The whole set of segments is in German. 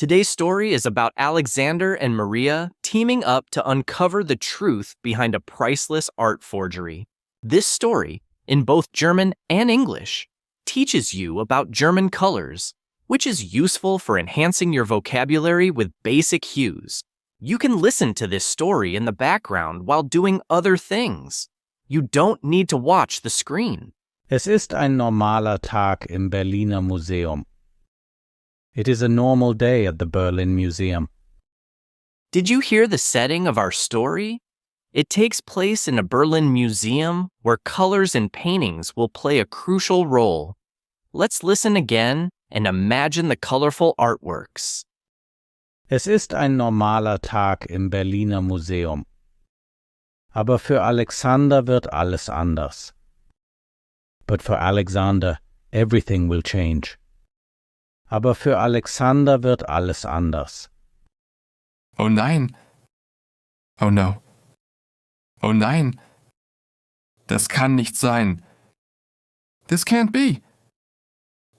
Today's story is about Alexander and Maria teaming up to uncover the truth behind a priceless art forgery. This story, in both German and English, teaches you about German colors, which is useful for enhancing your vocabulary with basic hues. You can listen to this story in the background while doing other things. You don't need to watch the screen. Es ist ein normaler Tag im Berliner Museum. It is a normal day at the Berlin Museum. Did you hear the setting of our story? It takes place in a Berlin museum where colors and paintings will play a crucial role. Let's listen again and imagine the colorful artworks. Es ist ein normaler Tag im Berliner Museum. Aber für Alexander wird alles anders. But for Alexander, everything will change. Aber für Alexander wird alles anders. Oh nein. Oh no. Oh nein. Das kann nicht sein. This can't be.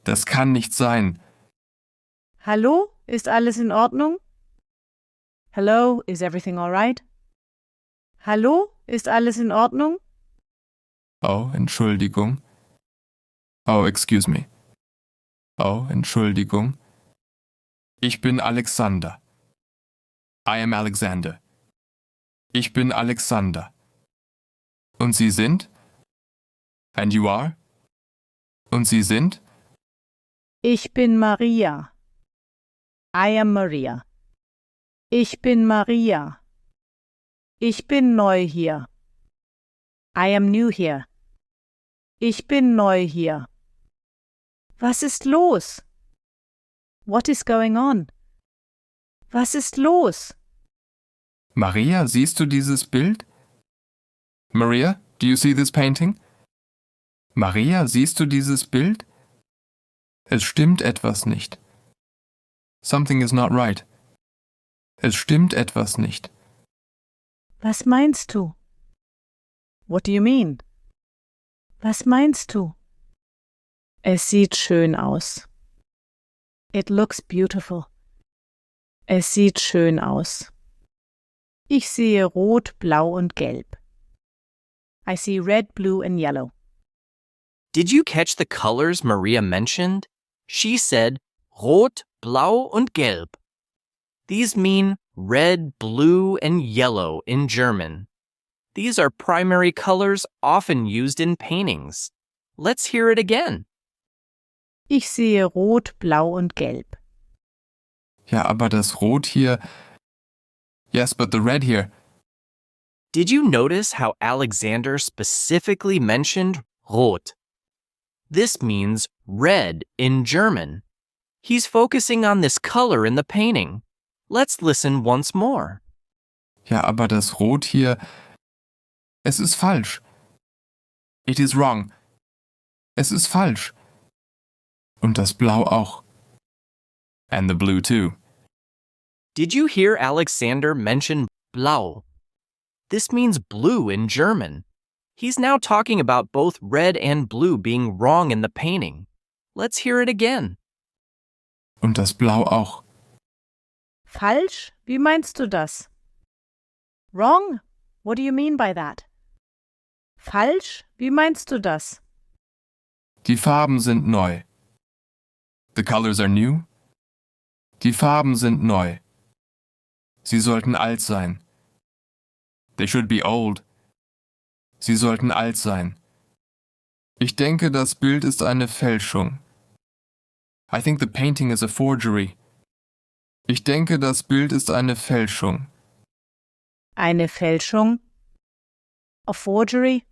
Das kann nicht sein. Hallo, ist alles in Ordnung? Hello, is everything all right? Hallo, ist alles in Ordnung? Oh, Entschuldigung. Oh, excuse me. Oh, Entschuldigung. Ich bin Alexander. I am Alexander. Ich bin Alexander. Und Sie sind? And you are? Und Sie sind? Ich bin Maria. I am Maria. Ich bin Maria. Ich bin neu hier. I am new here. Ich bin neu hier. Was ist los? What is going on? Was ist los? Maria, siehst du dieses Bild? Maria, do you see this painting? Maria, siehst du dieses Bild? Es stimmt etwas nicht. Something is not right. Es stimmt etwas nicht. Was meinst du? What do you mean? Was meinst du? Es sieht schön aus. It looks beautiful. Es sieht schön aus. Ich sehe rot, blau und gelb. I see red, blue and yellow. Did you catch the colors Maria mentioned? She said rot, blau und gelb. These mean red, blue, and yellow in German. These are primary colors often used in paintings. Let's hear it again. Ich sehe rot, blau und gelb. Ja, aber das Rot hier... Yes, but the red here... Did you notice how Alexander specifically mentioned rot? This means red in German. He's focusing on this color in the painting. Let's listen once more. Ja, aber das Rot hier... Es ist falsch. It is wrong. Es ist falsch. Und das Blau auch. And the blue too. Did you hear Alexander mention blau? This means blue in German. He's now talking about both red and blue being wrong in the painting. Let's hear it again. Und das Blau auch. Falsch? Wie meinst du das? Wrong? What do you mean by that? Falsch? Wie meinst du das? Die Farben sind neu. The colors are new. Die Farben sind neu. Sie sollten alt sein. They should be old. Sie sollten alt sein. Ich denke, das Bild ist eine Fälschung. I think the painting is a forgery. Ich denke, das Bild ist eine Fälschung. Eine Fälschung? A forgery?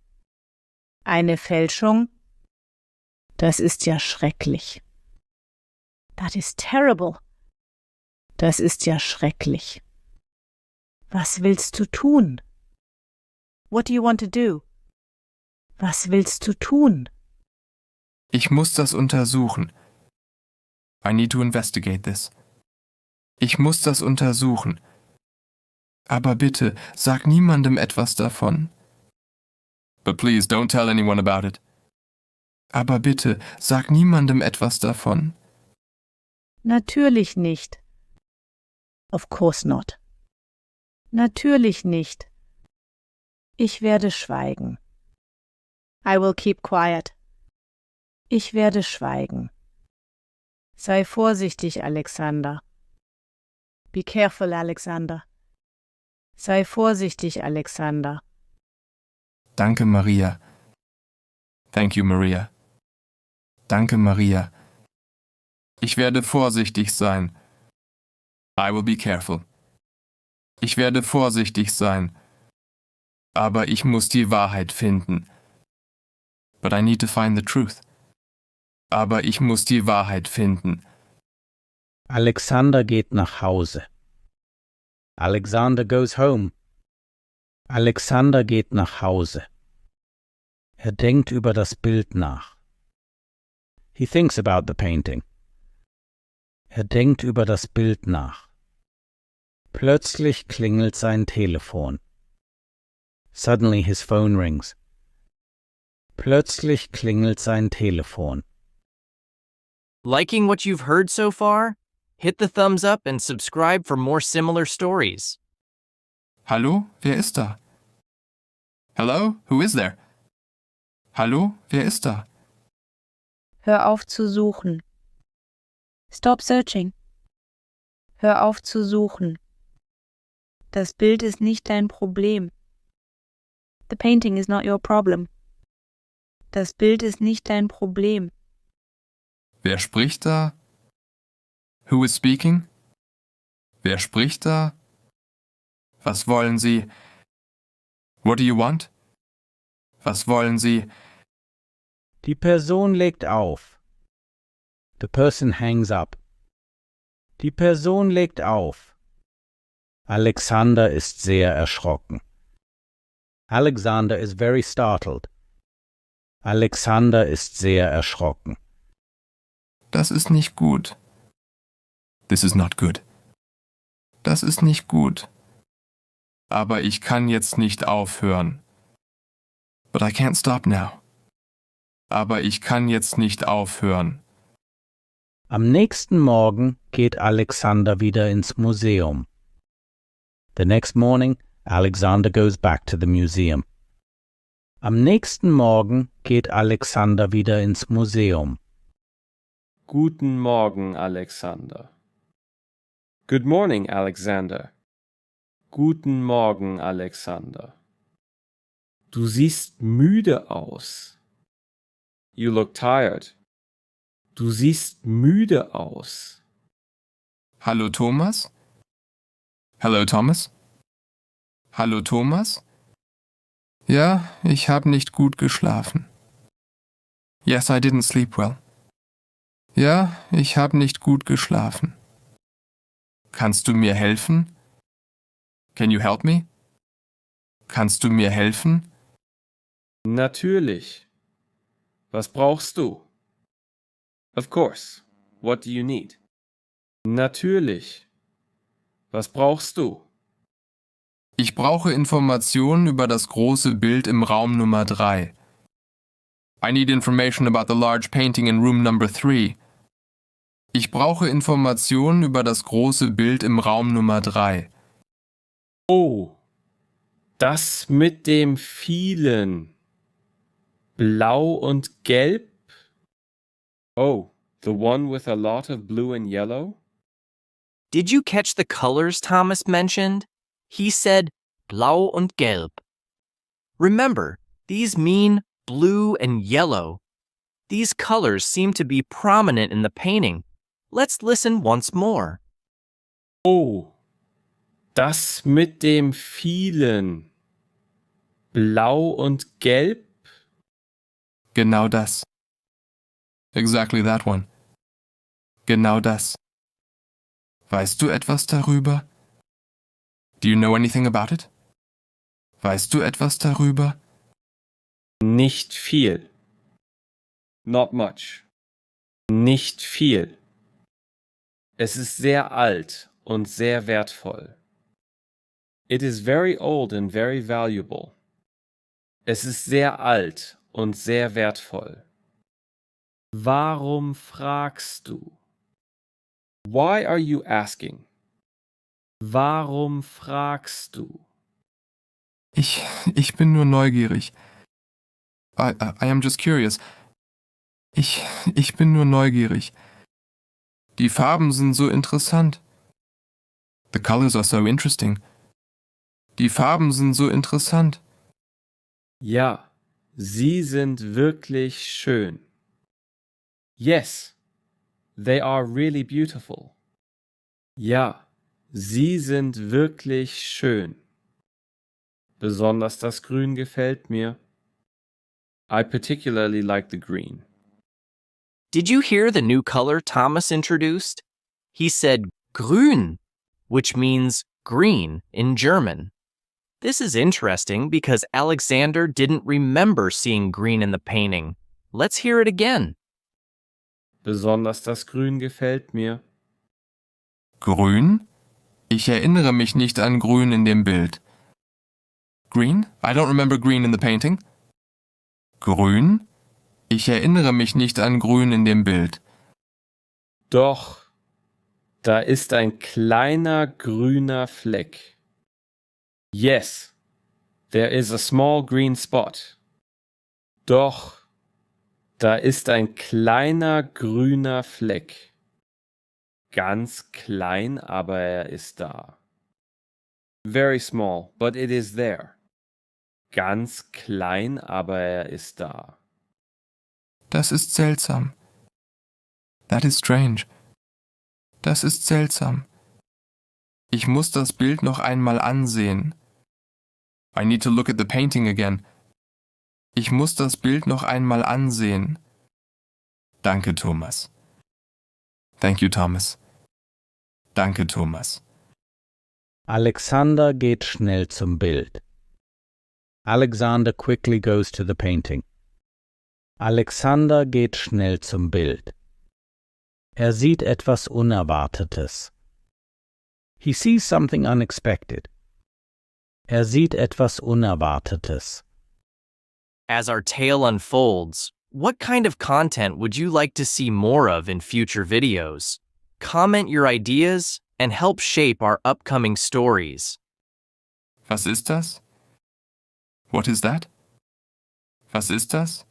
Eine Fälschung? Das ist ja schrecklich. That is terrible. Das ist ja schrecklich. Was willst du tun? What do you want to do? Was willst du tun? Ich muss das untersuchen. I need to investigate this. Ich muss das untersuchen. Aber bitte, sag niemandem etwas davon. But please, don't tell anyone about it. Aber bitte, sag niemandem etwas davon. Natürlich nicht. Of course not. Natürlich nicht. Ich werde schweigen. I will keep quiet. Ich werde schweigen. Sei vorsichtig, Alexander. Be careful, Alexander. Sei vorsichtig, Alexander. Danke, Maria. Thank you, Maria. Danke, Maria. Ich werde vorsichtig sein. I will be careful. Ich werde vorsichtig sein. Aber ich muss die Wahrheit finden. But I need to find the truth. Aber ich muss die Wahrheit finden. Alexander geht nach Hause. Alexander goes home. Alexander geht nach Hause. Er denkt über das Bild nach. He thinks about the painting. Er denkt über das Bild nach. Plötzlich klingelt sein Telefon. Suddenly his phone rings. Plötzlich klingelt sein Telefon. Liking what you've heard so far? Hit the thumbs up and subscribe for more similar stories. Hallo, wer ist da? Hello, who is there? Hallo, wer ist da? Hör auf zu suchen. Stop searching. Hör auf zu suchen. Das Bild ist nicht dein Problem. The painting is not your problem. Das Bild ist nicht dein Problem. Wer spricht da? Who is speaking? Wer spricht da? Was wollen Sie? What do you want? Was wollen Sie? Die Person legt auf. The person hangs up. Die Person legt auf. Alexander ist sehr erschrocken. Alexander is very startled. Alexander ist sehr erschrocken. Das ist nicht gut. This is not good. Das ist nicht gut. Aber ich kann jetzt nicht aufhören. But I can't stop now. Aber ich kann jetzt nicht aufhören. Am nächsten Morgen geht Alexander wieder ins Museum. The next morning, Alexander goes back to the museum. Am nächsten Morgen geht Alexander wieder ins Museum. Guten Morgen, Alexander. Good morning, Alexander. Guten Morgen, Alexander. Du siehst müde aus. You look tired. Du siehst müde aus. Hallo Thomas? Hello Thomas? Hallo Thomas? Ja, ich habe nicht gut geschlafen. Yes, I didn't sleep well. Ja, ich habe nicht gut geschlafen. Kannst du mir helfen? Can you help me? Kannst du mir helfen? Natürlich. Was brauchst du? Of course. What do you need? Natürlich. Was brauchst du? Ich brauche Informationen über das große Bild im Raum Nummer 3. I need information about the large painting in room number 3. Ich brauche Informationen über das große Bild im Raum Nummer 3. Oh, das mit dem vielen. Blau und gelb? Oh, the one with a lot of blue and yellow? Did you catch the colors Thomas mentioned? He said blau und gelb. Remember, these mean blue and yellow. These colors seem to be prominent in the painting. Let's listen once more. Oh, das mit dem vielen. Blau und gelb? Genau das. Exactly that one. Genau das. Weißt du etwas darüber? Do you know anything about it? Weißt du etwas darüber? Nicht viel. Not much. Nicht viel. Es ist sehr alt und sehr wertvoll. It is very old and very valuable. Es ist sehr alt und sehr wertvoll. Warum fragst du? Why are you asking? Warum fragst du? Ich bin nur neugierig. I am just curious. Ich bin nur neugierig. Die Farben sind so interessant. The colors are so interesting. Die Farben sind so interessant. Ja, sie sind wirklich schön. Yes, they are really beautiful. Ja, sie sind wirklich schön. Besonders das Grün gefällt mir. I particularly like the green. Did you hear the new color Thomas introduced? He said grün, which means green in German. This is interesting because Alexander didn't remember seeing green in the painting. Let's hear it again. Besonders das Grün gefällt mir. Grün? Ich erinnere mich nicht an Grün in dem Bild. Green? I don't remember green in the painting. Grün? Ich erinnere mich nicht an Grün in dem Bild. Doch, da ist ein kleiner grüner Fleck. Yes, there is a small green spot. Doch, da ist ein kleiner grüner Fleck. Ganz klein, aber er ist da. Very small, but it is there. Ganz klein, aber er ist da. Das ist seltsam. That is strange. Das ist seltsam. Ich muss das Bild noch einmal ansehen. I need to look at the painting again. Ich muss das Bild noch einmal ansehen. Danke, Thomas. Thank you, Thomas. Danke, Thomas. Alexander geht schnell zum Bild. Alexander quickly goes to the painting. Alexander geht schnell zum Bild. Er sieht etwas Unerwartetes. He sees something unexpected. Er sieht etwas Unerwartetes. As our tale unfolds, what kind of content would you like to see more of in future videos? Comment your ideas and help shape our upcoming stories. Was ist das? What is that? Was ist das?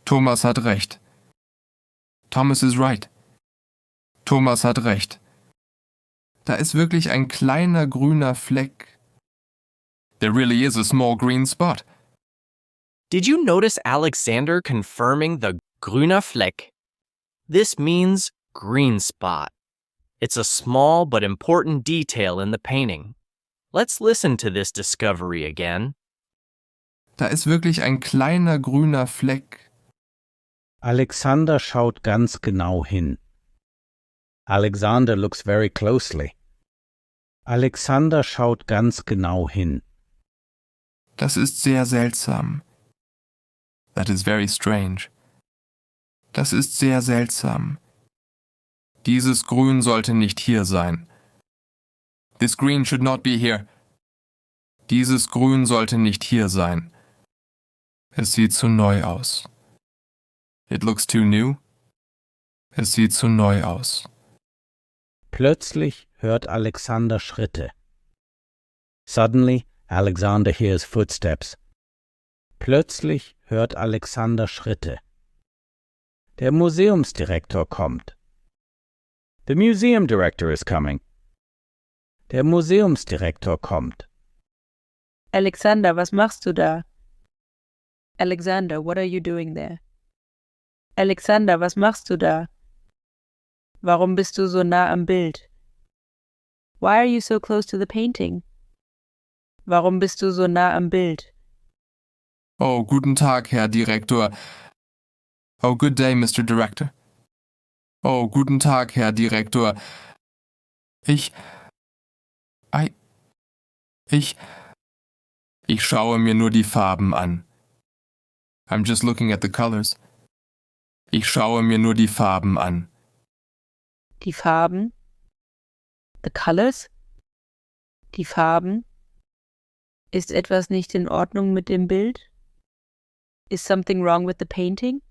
Thomas hat recht. Thomas is right. Thomas hat recht. Da ist wirklich ein kleiner grüner Fleck. There really is a small green spot. Did you notice Alexander confirming the grüner Fleck? This means green spot. It's a small but important detail in the painting. Let's listen to this discovery again. Da ist wirklich ein kleiner grüner Fleck. Alexander schaut ganz genau hin. Alexander looks very closely. Alexander schaut ganz genau hin. Das ist sehr seltsam. That is very strange. Das ist sehr seltsam. Dieses Grün sollte nicht hier sein. This green should not be here. Dieses Grün sollte nicht hier sein. Es sieht zu neu aus. It looks too new. Es sieht zu neu aus. Plötzlich hört Alexander Schritte. Suddenly, Alexander hears footsteps. Plötzlich hört Alexander Schritte. Der Museumsdirektor kommt. The museum director is coming. Der Museumsdirektor kommt. Alexander, was machst du da? Alexander, what are you doing there? Alexander, was machst du da? Warum bist du so nah am Bild? Why are you so close to the painting? Warum bist du so nah am Bild? Oh, guten Tag, Herr Direktor. Oh, good day, Mr. Director. Oh, guten Tag, Herr Direktor. Ich schaue mir nur die Farben an. I'm just looking at the colors. Ich schaue mir nur die Farben an. Die Farben? The colors? Die Farben? Ist etwas nicht in Ordnung mit dem Bild? Is something wrong with the painting?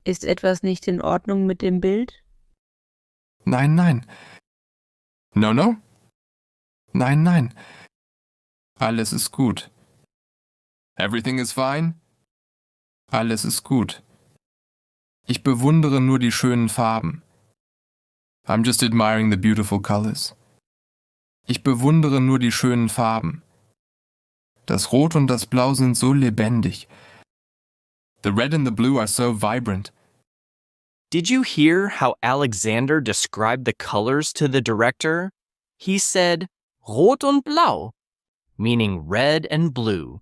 Ist etwas nicht in Ordnung mit dem Bild? Nein, nein. No, no, Nein, nein. Alles ist gut. Everything is fine. Alles ist gut. Ich bewundere nur die schönen Farben. I'm just admiring the beautiful colors. Ich bewundere nur die schönen Farben. Das Rot und das Blau sind so lebendig. The red and the blue are so vibrant. Did you hear how Alexander described the colors to the director? He said, Rot und Blau, meaning red and blue.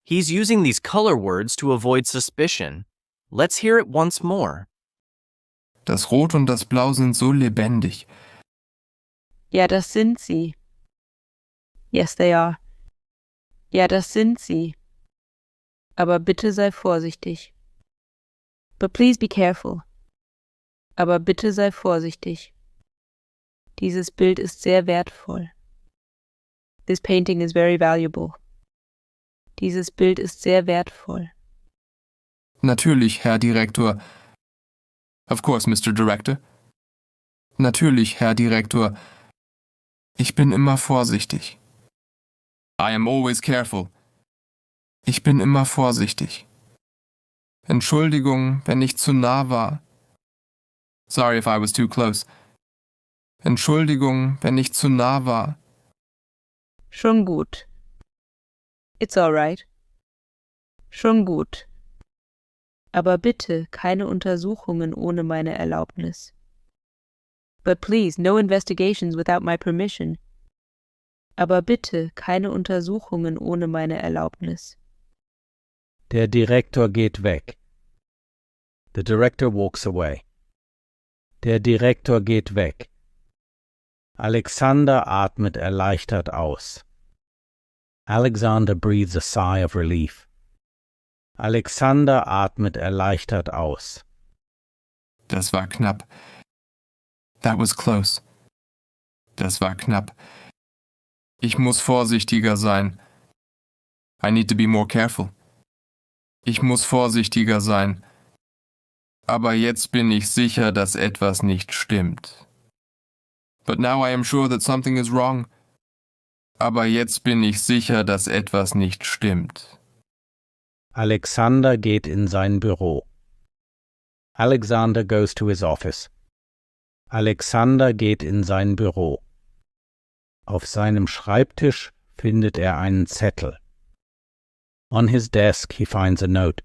He's using these color words to avoid suspicion. Let's hear it once more. Das Rot und das Blau sind so lebendig. Ja, das sind sie. Yes, they are. Ja, das sind sie. Aber bitte sei vorsichtig. But please be careful. Aber bitte sei vorsichtig. Dieses Bild ist sehr wertvoll. This painting is very valuable. Dieses Bild ist sehr wertvoll. Natürlich, Herr Direktor. Of course, Mr. Director. Natürlich, Herr Direktor. Ich bin immer vorsichtig. I am always careful. Ich bin immer vorsichtig. Entschuldigung, wenn ich zu nah war. Sorry if I was too close. Entschuldigung, wenn ich zu nah war. Schon gut. It's all right. Schon gut. Aber bitte keine Untersuchungen ohne meine Erlaubnis. But please, no investigations without my permission. Aber bitte keine Untersuchungen ohne meine Erlaubnis. Der Direktor geht weg. The director walks away. Der Direktor geht weg. Alexander atmet erleichtert aus. Alexander breathes a sigh of relief. Alexander atmet erleichtert aus. Das war knapp. That was close. Das war knapp. Ich muss vorsichtiger sein. I need to be more careful. Ich muss vorsichtiger sein. Aber jetzt bin ich sicher, dass etwas nicht stimmt. But now I am sure that something is wrong. Aber jetzt bin ich sicher, dass etwas nicht stimmt. Alexander geht in sein Büro. Alexander goes to his office. Alexander geht in sein Büro. Auf seinem Schreibtisch findet er einen Zettel. On his desk he finds a note.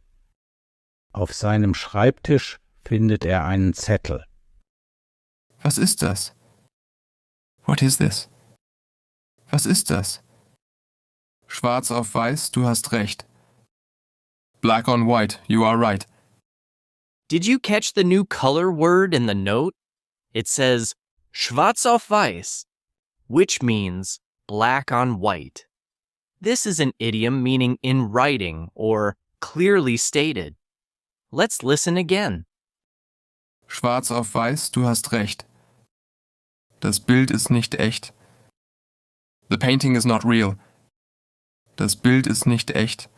Auf seinem Schreibtisch findet er einen Zettel. Was ist das? What is this? Was ist das? Schwarz auf weiß, du hast recht. Black on white, you are right. Did you catch the new color word in the note? It says schwarz auf weiß, which means black on white. This is an idiom meaning in writing or clearly stated. Let's listen again. Schwarz auf weiß, du hast recht. Das Bild ist nicht echt. The painting is not real. Das Bild ist nicht echt.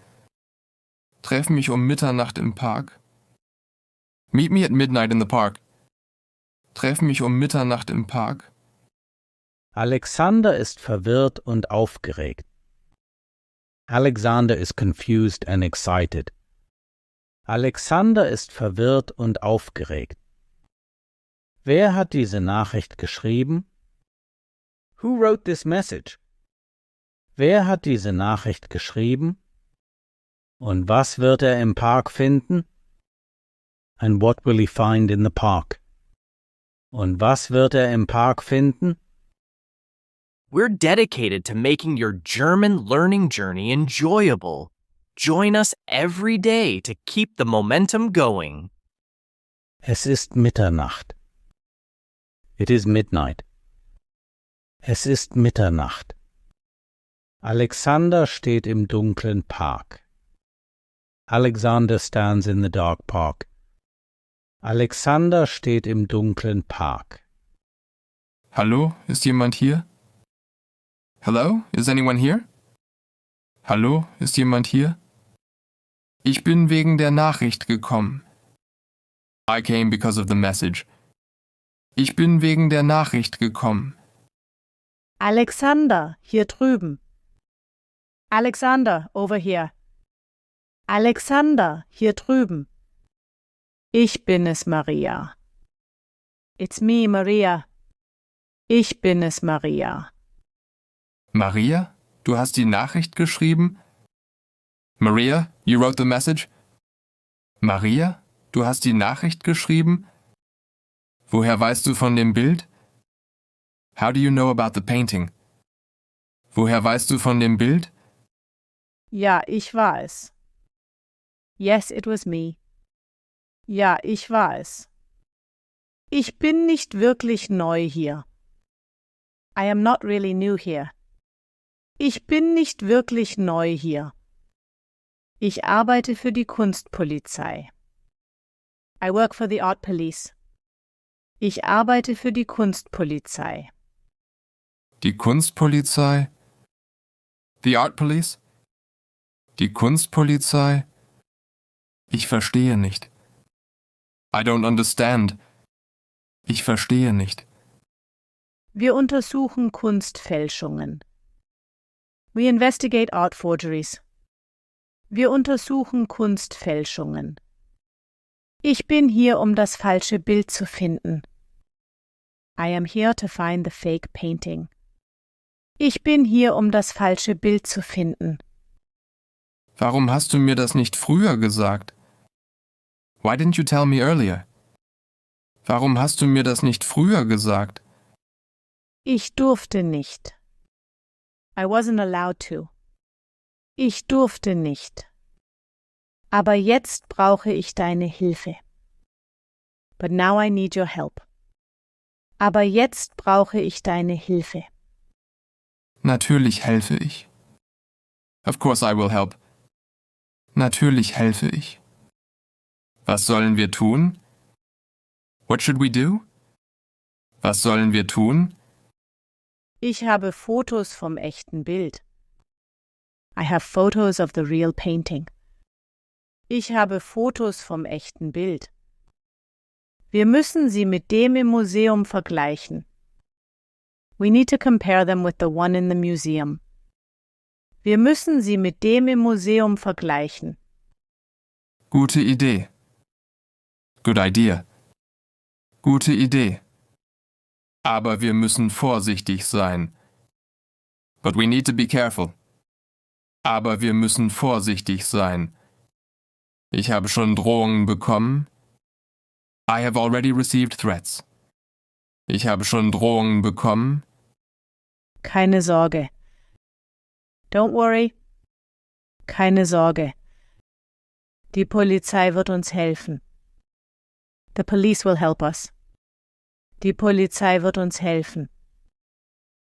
Treff mich um Mitternacht im Park. Meet me at midnight in the park. Treff mich um Mitternacht im Park. Alexander ist verwirrt und aufgeregt. Alexander is confused and excited. Alexander ist verwirrt und aufgeregt. Wer hat diese Nachricht geschrieben? Who wrote this message? Wer hat diese Nachricht geschrieben? Und was wird er im Park finden? And what will he find in the park? Und was wird er im Park finden? We're dedicated to making your German learning journey enjoyable. Join us every day to keep the momentum going. Es ist Mitternacht. It is midnight. Es ist Mitternacht. Alexander steht im dunklen Park. Alexander stands in the dark park. Alexander steht im dunklen Park. Hallo, ist jemand hier? Hello, is anyone here? Hallo, ist jemand hier? Ich bin wegen der Nachricht gekommen. I came because of the message. Ich bin wegen der Nachricht gekommen. Alexander, hier drüben. Alexander, over here. Alexander, hier drüben. Ich bin es, Maria. It's me, Maria. Ich bin es, Maria. Maria, du hast die Nachricht geschrieben? Maria, you wrote the message? Maria, du hast die Nachricht geschrieben? Woher weißt du von dem Bild? How do you know about the painting? Woher weißt du von dem Bild? Ja, ich war es. Yes, it was me. Ja, ich war es. Ich bin nicht wirklich neu hier. I am not really new here. Ich bin nicht wirklich neu hier. Ich arbeite für die Kunstpolizei. I work for the art police. Ich arbeite für die Kunstpolizei. Die Kunstpolizei? The Art Police? Die Kunstpolizei? Ich verstehe nicht. I don't understand. Ich verstehe nicht. Wir untersuchen Kunstfälschungen. We investigate art forgeries. Wir untersuchen Kunstfälschungen. Ich bin hier, um das falsche Bild zu finden. I am here to find the fake painting. Ich bin hier, um das falsche Bild zu finden. Warum hast du mir das nicht früher gesagt? Why didn't you tell me earlier? Warum hast du mir das nicht früher gesagt? Ich durfte nicht. I wasn't allowed to. Ich durfte nicht. Aber jetzt brauche ich deine Hilfe. But now I need your help. Aber jetzt brauche ich deine Hilfe. Natürlich helfe ich. Of course I will help. Natürlich helfe ich. Was sollen wir tun? What should we do? Was sollen wir tun? Ich habe Fotos vom echten Bild. I have photos of the real painting. Ich habe Fotos vom echten Bild. Wir müssen sie mit dem im Museum vergleichen. We need to compare them with the one in the museum. Wir müssen sie mit dem im Museum vergleichen. Gute Idee. Good idea. Gute Idee. Aber wir müssen vorsichtig sein. But we need to be careful. Aber wir müssen vorsichtig sein. Ich habe schon Drohungen bekommen. I have already received threats. Ich habe schon Drohungen bekommen. Keine Sorge. Don't worry. Keine Sorge. Die Polizei wird uns helfen. The police will help us. Die Polizei wird uns helfen.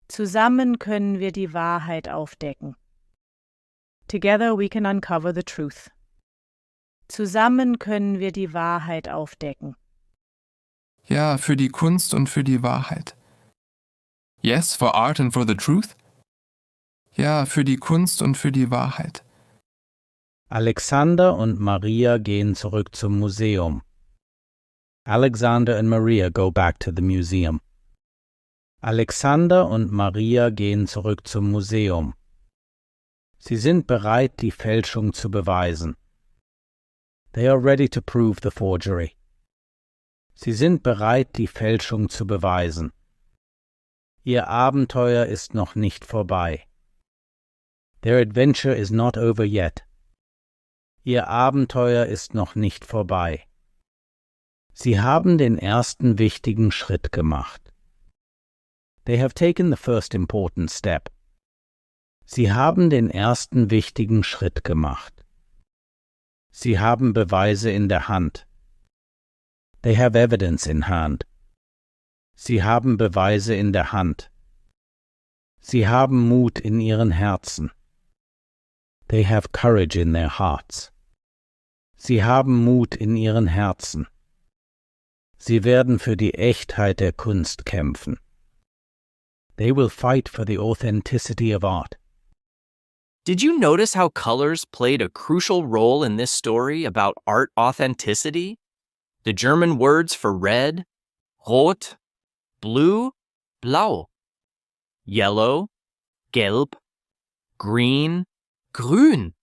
Zusammen können wir die Wahrheit aufdecken. Together we can uncover the truth. Zusammen können wir die Wahrheit aufdecken. Ja, für die Kunst und für die Wahrheit. Yes, for art and for the truth. Ja, für die Kunst und für die Wahrheit. Alexander und Maria gehen zurück zum Museum. Alexander and Maria go back to the museum. Alexander und Maria gehen zurück zum Museum. Sie sind bereit, die Fälschung zu beweisen. They are ready to prove the forgery. Sie sind bereit, die Fälschung zu beweisen. Ihr Abenteuer ist noch nicht vorbei. Their adventure is not over yet. Ihr Abenteuer ist noch nicht vorbei. Sie haben den ersten wichtigen Schritt gemacht. They have taken the first important step. Sie haben den ersten wichtigen Schritt gemacht. Sie haben Beweise in der Hand. They have evidence in hand. Sie haben Beweise in der Hand. Sie haben Mut in ihren Herzen. They have courage in their hearts. Sie haben Mut in ihren Herzen. Sie werden für die Echtheit der Kunst kämpfen. They will fight for the authenticity of art. Did you notice how colors played a crucial role in this story about art authenticity? The German words for red, rot, blue, blau. yellow, gelb, green, grün,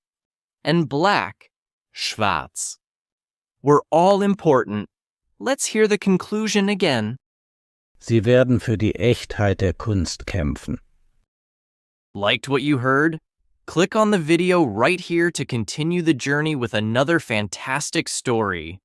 and black, schwarz, were all important. Let's hear the conclusion again. Sie werden für die Echtheit der Kunst kämpfen. Liked what you heard? Click on the video right here to continue the journey with another fantastic story.